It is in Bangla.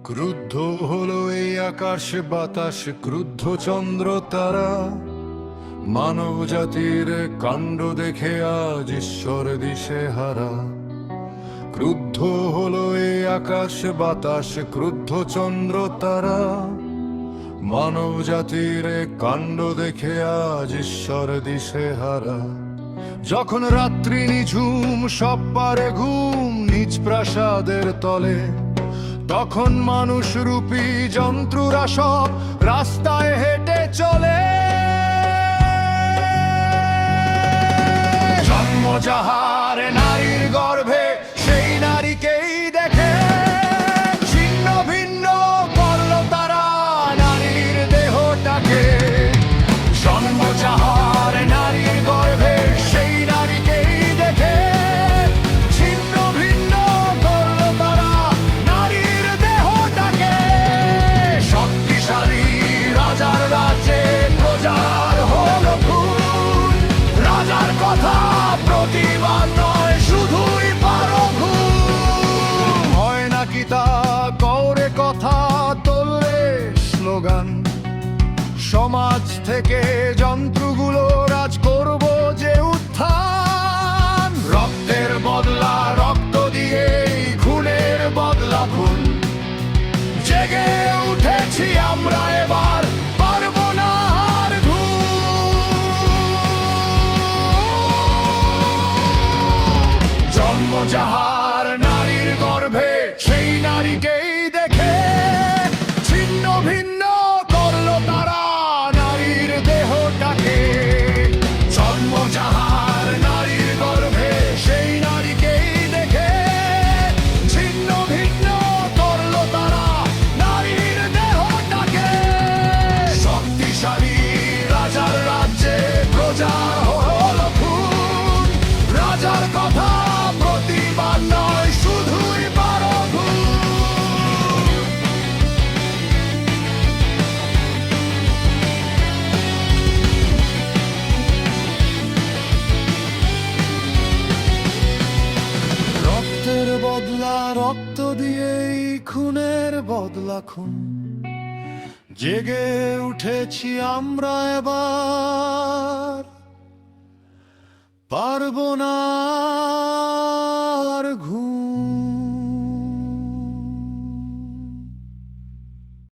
ক্রুদ্ধ হলো এই আকাশ বাতাস, ক্রুদ্ধ চন্দ্র তারা। মানব জাতির কাণ্ড দেখে আজ ঈশ্বর দিশে হারা। ক্রুদ্ধ হলো এই আকাশ বাতাস, ক্রুদ্ধ চন্দ্র তারা। মানব জাতির কাণ্ড দেখে আজ ঈশ্বর দিশে হারা। যখন রাত্রি নিঝুম সব পারে ঘুম নিজ প্রাসাদের তলে, তখন মানুষ রূপী যন্ত্ররা সব রাস্তায় হেঁটে চলে। জন্ম যাহার নারীর গর্ভে, সেই নারীকেই দেখে ছিন্ন ভিন্ন করল তারা নারীর দেহটাকে। জন্ম যাহার নারীর গর্ভে, সেই নারীকেই দেখে ছিন্ন ভিন্ন করল তারা নারীর দেহটাকে। শক্তিশালী রাজার রাজ্যে প্রজার হলো খুন, রাজার কথা প্রতিবাদ নয় শুধুই পারঘুম। হয় নাকি তা কৌরে কথা তোলে স্লোগান, সমাজ থেকে যন্ত্রগুলো রাজ করব যে উত্থান। রক্তের বদলা রক্ত দিয়ে, খুনের বদলা খুন, জেগে উঠেছি আমরা এবার, পারবো না আর জন্ম যাহার নারীর গর্ভে, সেই নারীকেই দেখে ছিন্ন ভিন্ন করলো তারা নারীর দেহটাকে। জন্ম যাহার নারীর গর্ভে, সেই নারীকেই দেখে ছিন্ন ভিন্ন করলো তারা নারীর দেহটাকে। শক্তিশালী রাজার রাজ্যে প্রজা হলো খুন, রাজার কথা প্রতিবাদ নয় শুধুই পারঘুম। রক্তের বদলা রক্ত দিয়েই, খুনের বদলা খুন, জেগে উঠেছি আমরা এবার, পারবো না